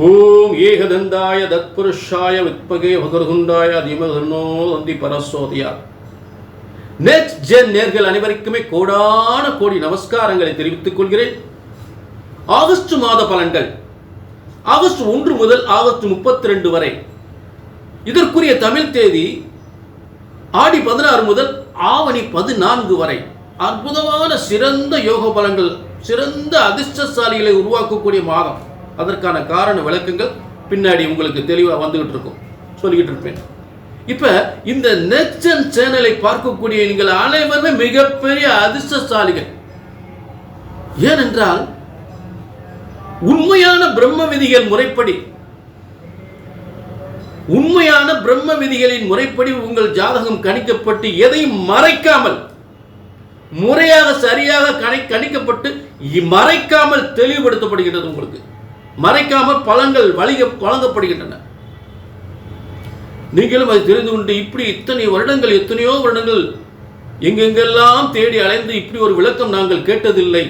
ஓம் ஏகதந்தாய தத்புருஷாய வித்மகே வகர்குண்டாய அதிமகர்ணோ தந்தி பரசோதியா. Next gen நேர்கள் அனைவருக்குமே கோடான கோடி நமஸ்காரங்களை தெரிவித்துக் கொள்கிறேன். ஆகஸ்ட் மாத பலன்கள் ஆகஸ்ட் 1 முதல் ஆகஸ்ட் 32 வரை. இதற்குரிய தமிழ் தேதி ஆடி 16 முதல் ஆவணி 14 வரை. அற்புதமான சிறந்த யோக பலன்கள், சிறந்த அதிர்ஷ்டசாலிகளை உருவாக்கக்கூடிய மாதம். அதற்கான காரண விளக்கங்கள் பின்னாடி உங்களுக்கு தெளிவாக வந்துகிட்டு இருக்கும், சொல்லிக்கிட்டு இருப்பேன். இப்ப இந்த நெக்ஸ்ட் ஜென் சேனலை பார்க்கக்கூடிய நீங்கள் அனைவருமே மிகப்பெரிய அதிர்ஷ்டசாலிகள். ஏனென்றால் உண்மையான பிரம்ம விதிகள் முறைப்படி, உண்மையான பிரம்ம விதிகளின் முறைப்படி உங்கள் ஜாதகம் கணிக்கப்பட்டு எதையும் மறைக்காமல் முறையாக சரியாக கணிக்கப்பட்டு மறைக்காமல் தெளிவுபடுத்தப்படுகிறது. உங்களுக்கு மறைக்காமல் பலன்கள் வழங்கப்படுகின்றன. நீங்களும் அதை தெரிந்து கொண்டு இப்படி இத்தனை வருடங்கள், எத்தனையோ வருடங்கள் எங்கெங்கெல்லாம் தேடி அலைந்து இப்படி ஒரு விளக்கம் நாங்கள் கேட்டதில்லை,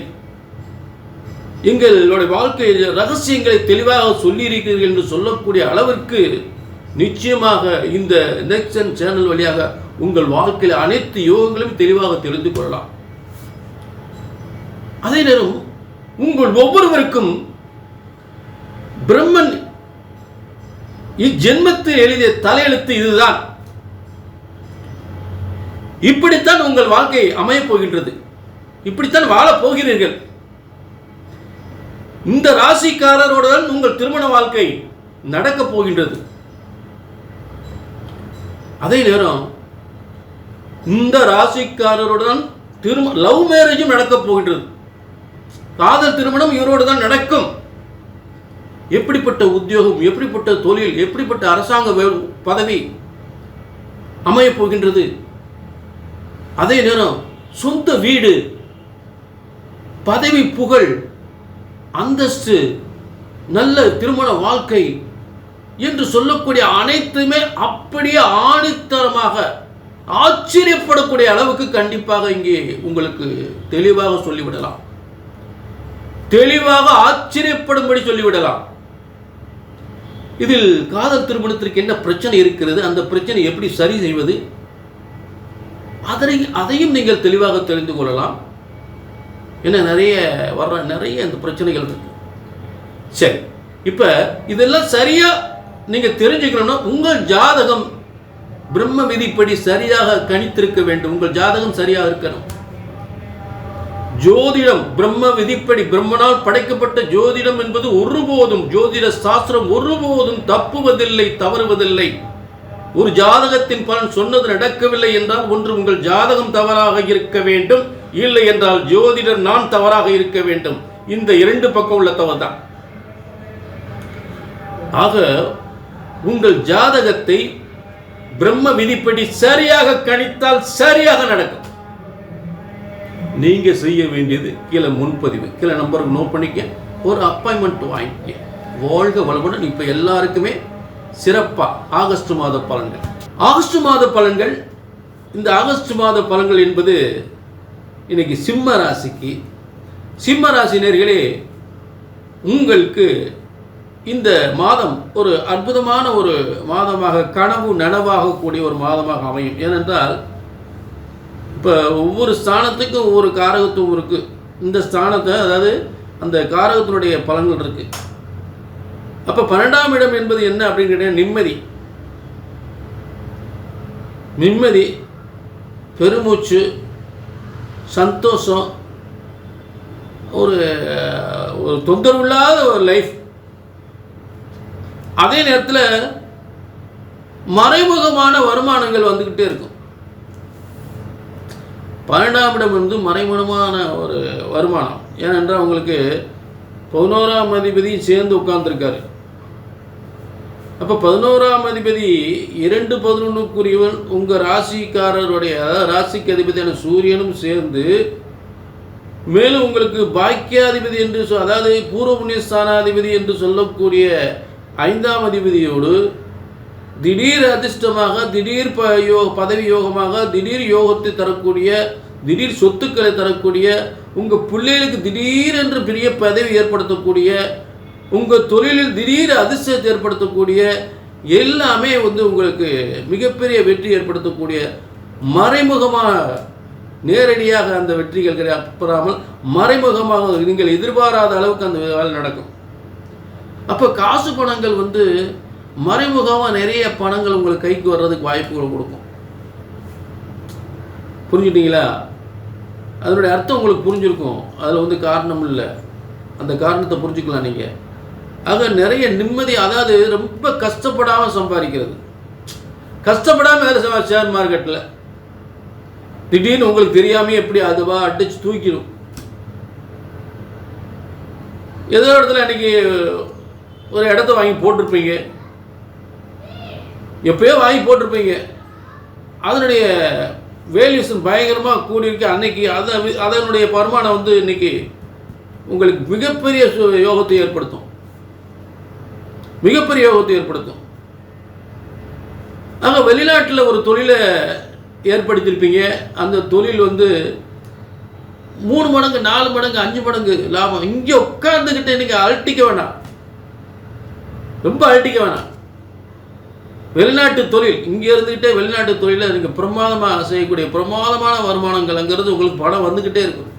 எங்களுடைய வாழ்க்கை ரகசியங்களை தெளிவாக சொல்லியிருக்கிறீர்கள் என்று சொல்லக்கூடிய அளவிற்கு நிச்சயமாக இந்த நெக்ஸ்ட் ஜென் சேனல் வழியாக உங்கள் வாழ்க்கையில் அனைத்து யோகங்களையும் தெளிவாக தெரிந்து கொள்ளலாம். அதே நேரம் உங்கள் ஒவ்வொருவருக்கும் பிரம்மன் இஜென்மத்தில் எழுதிய தலையெழுத்து இதுதான், இப்படித்தான் உங்கள் வாழ்க்கை அமையப் போகின்றது, இப்படித்தான் வாழப் போகிறீர்கள். இந்த ராசிக்காரருடன் உங்கள் திருமண வாழ்க்கை நடக்கப் போகின்றது. அதே நேரம் இந்த ராசிக்காரருடன் லவ் மேரேஜும் நடக்கப் போகின்றது. காதல் திருமணம் இவரோடு தான் நடக்கும். எப்படிப்பட்ட உத்தியோகம், எப்படிப்பட்ட தொழில், எப்படிப்பட்ட அரசாங்க பதவி அமையப் போகின்றது. அதே நேரம் சொந்த வீடு, பதவி, புகழ், அந்தஸ்து, நல்ல திருமண வாழ்க்கை என்று சொல்லக்கூடிய அனைத்துமே அப்படியே ஆணித்தரமாக ஆச்சரியப்படக்கூடிய அளவுக்கு கண்டிப்பாக இங்கே உங்களுக்கு தெளிவாக சொல்லிவிடலாம், தெளிவாக ஆச்சரியப்படும்படி சொல்லிவிடலாம். இதில் காதல் திருமணத்திற்கு என்ன பிரச்சனை இருக்கிறது, அந்த பிரச்சனை எப்படி சரி செய்வது, அதையும் நீங்கள் தெளிவாக தெரிந்து கொள்ளலாம். ஏன்னா நிறைய இந்த பிரச்சனைகள் இருக்கு. சரி, இப்ப இதெல்லாம் சரியா நீங்க தெரிஞ்சுக்கணும்னா உங்கள் ஜாதகம் பிரம்ம விதிப்படி சரியாக கணித்திருக்க வேண்டும். உங்கள் ஜாதகம் சரியாக இருக்கணும். ஜோதிடம் பிரம்ம விதிப்படி, பிரம்மனால் படைக்கப்பட்ட ஜோதிடம் என்பது ஒருபோதும், ஜோதிட சாஸ்திரம் ஒருபோதும் தப்புவதில்லை, தவறுவதில்லை. ஒரு ஜாதகத்தின் பலன் சொன்னது நடக்கவில்லை என்றால் ஒன்று உங்கள் ஜாதகம் தவறாக இருக்க வேண்டும், இல்லை என்றால் ஜோதிடர் நான் தவறாக இருக்க வேண்டும். இந்த இரண்டு பக்கம் உள்ள தவறு தான். ஆக உங்கள் ஜாதகத்தை பிரம்ம விதிப்படி சரியாக கணித்தால் சரியாக நடக்கும். நீங்க செய்ய வேண்டியது கீழே முன்பதிவு, கீழே நம்பருக்கு நோட் பண்ணிக்க, ஒரு அப்பாயின்மெண்ட் வாங்கிக்க. வாழ்க வளமுடன். இப்ப எல்லாருக்குமே சிறப்பா ஆகஸ்ட் மாத பலன்கள். ஆகஸ்ட் மாத பலன்கள், இந்த ஆகஸ்ட் மாத பலன்கள் என்பது இன்னைக்கு சிம்ம ராசிக்கு, சிம்ம ராசினர்களே உங்களுக்கு இந்த மாதம் ஒரு அற்புதமான ஒரு மாதமாக, கனவு நனவாகக்கூடிய ஒரு மாதமாக அமையும். ஏனென்றால் இப்போ ஒவ்வொரு ஸ்தானத்துக்கும் ஒவ்வொரு காரகத்துவம் இருக்குது. இந்த ஸ்தானத்தை, அதாவது அந்த காரகத்தினுடைய பலன்கள் இருக்கு. அப்போ 12ஆம் இடம் என்பது என்ன அப்படின்னு கேட்டீங்கன்னா நிம்மதி, நிம்மதி, பெருமூச்சு, சந்தோஷம், ஒரு தொந்தரவு இல்லாத ஒரு லைஃப். அதே நேரத்தில் மறைமுகமான வருமானங்கள் வந்துக்கிட்டே இருக்கும். 12ஆம் இடம் வந்து மறைமுகமான ஒரு வருமானம். ஏனென்றால் உங்களுக்கு 11ஆம் அதிபதி சேர்ந்து உட்கார்ந்துருக்காரு. அப்போ 11ஆம் அதிபதி 2-11க்குரியவன் உங்கள் ராசிக்காரருடைய, ராசிக்கு அதிபதியான சூரியனும் சேர்ந்து, மேலும் உங்களுக்கு பாக்கியாதிபதி என்று அதாவது பூர்வ புண்ணியஸ்தானாதிபதி என்று சொல்லக்கூடிய 5ஆம் அதிபதியோடு திடீர் அதிர்ஷ்டமாக, திடீர் பதவி யோகமாக, திடீர் யோகத்தை தரக்கூடிய, திடீர் சொத்துக்களை தரக்கூடிய, உங்கள் பிள்ளைகளுக்கு திடீரென்று பெரிய பதவி ஏற்படுத்தக்கூடிய உங்கள் தொழிலில் திடீர் அதிர்ஷ்டத்தை ஏற்படுத்தக்கூடிய எல்லாமே வந்து உங்களுக்கு மிகப்பெரிய வெற்றி ஏற்படுத்தக்கூடிய மறைமுகமாக, நேரடியாக அந்த வெற்றிகள் அப்புறாமல் மறைமுகமாக நீங்கள் எதிர்பாராத அளவுக்கு அந்த வேலை நடக்கும். அப்போ காசு பணங்கள் வந்து மறைமுகமாக நிறைய பணங்கள் உங்களுக்கு கைக்கு வர்றதுக்கு வாய்ப்புகளை கொடுக்கும். புரிஞ்சுட்டீங்களா? அதனுடைய அர்த்தம் உங்களுக்கு புரிஞ்சிருக்கும். அதில் வந்து காரணம் இல்லை, அந்த காரணத்தை புரிஞ்சுக்கலாம் நீங்கள். ஆக நிறைய நிம்மதி, அதாவது ரொம்ப கஷ்டப்படாமல் சம்பாதிக்கிறது, கஷ்டப்படாமல் வேலை செய்வாங்க ஷேர் மார்க்கெட்டில். திடீர்னு உங்களுக்கு தெரியாமல் எப்படி அதுவா அடிச்சு தூக்கிடும். ஏதோ இடத்துல அன்றைக்கி ஒரு இடத்த வாங்கி போட்டிருப்பீங்க, எப்பயோ வாங்கி போட்டிருப்பீங்க, அதனுடைய வேல்யூஷன் பயங்கரமாக கூடியிருக்கு. அன்னைக்கு அதனுடைய வருமானம் வந்து இன்னைக்கு உங்களுக்கு மிகப்பெரிய யோகத்தை ஏற்படுத்தும், மிகப்பெரிய யோகத்தை ஏற்படுத்தும். ஆக வெளிநாட்டில் ஒரு தொழிலை ஏற்படுத்தியிருப்பீங்க, அந்த தொழில் வந்து 3 மடங்கு 4 மடங்கு 5 மடங்கு லாபம். இங்கே உட்கார்ந்துக்கிட்டு இன்னைக்கு அழட்டிக்க வேணாம், ரொம்ப அழட்டிக்க வேணாம். வெளிநாட்டு தொழில் இங்கே இருந்துக்கிட்டே வெளிநாட்டு தொழிலில் நீங்கள் பிரமாதமாக செய்யக்கூடிய பிரமாதமான வருமானங்கள்ங்கிறது உங்களுக்கு பணம் வந்துக்கிட்டே இருக்கும்.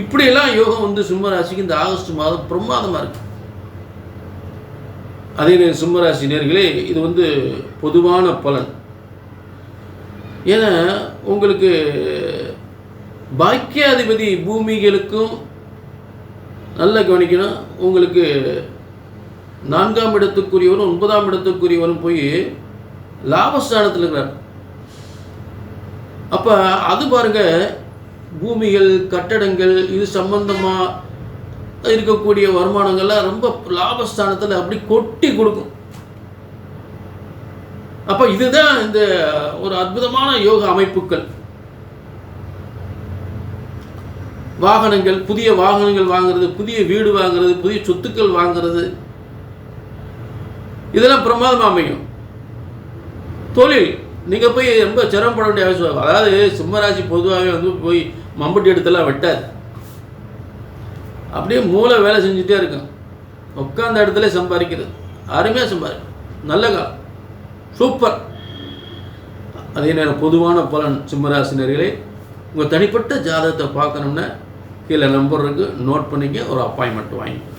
இப்படியெல்லாம் யோகம் வந்து சிம்மராசிக்கு இந்த ஆகஸ்ட் மாதம் பிரமாதமாக இருக்கு. அதே சிம்மராசி நேர்களே, இது வந்து பொதுவான பலன். ஏன்னா உங்களுக்கு பாக்கியாதிபதி பூமிகளுக்கும் நல்ல கவனிக்கணும். உங்களுக்கு 4ஆம் இடத்துக்குரியவரும் 9ஆம் இடத்துக்குரியவரும் போய் லாபஸ்தானத்தில் இருக்கிறார். அப்போ அது பாருங்க, பூமிகள் கட்டடங்கள் இது சம்பந்தமாக இருக்கக்கூடிய வருமானங்கள்லாம் ரொம்ப லாபஸ்தானத்தில் அப்படி கொட்டி கொடுக்கும். அப்போ இதுதான் இந்த ஒரு அற்புதமான யோக அமைப்புகள். வாகனங்கள், புதிய வாகனங்கள் வாங்குறது, புதிய வீடு வாங்குறது, புதிய சொத்துக்கள் வாங்குறது, இதெல்லாம் பிரமாதமாக அமையும். தொழில் நீங்கள் போய் ரொம்ப சிரமப்பட வேண்டிய அவசியம். அதாவது சிம்மராசி பொதுவாகவே வந்து போய் மம்பட்டி எடுத்தெல்லாம் வெட்டாது, அப்படியே மூளை வேலை செஞ்சுட்டே இருக்கும். உட்காந்த இடத்துல சம்பாதிக்கிறது, அருமையாக சம்பாதிக்கும், நல்ல காலம், சூப்பர். அதே நேரம் பொதுவான பலன் சிம்மராசினர்களே, உங்கள் தனிப்பட்ட ஜாதகத்தை பார்க்கணுன்னா கீழே நம்பர் இருக்குது, நோட் பண்ணிக்க, ஒரு அப்பாயின்மெண்ட் வாங்கி.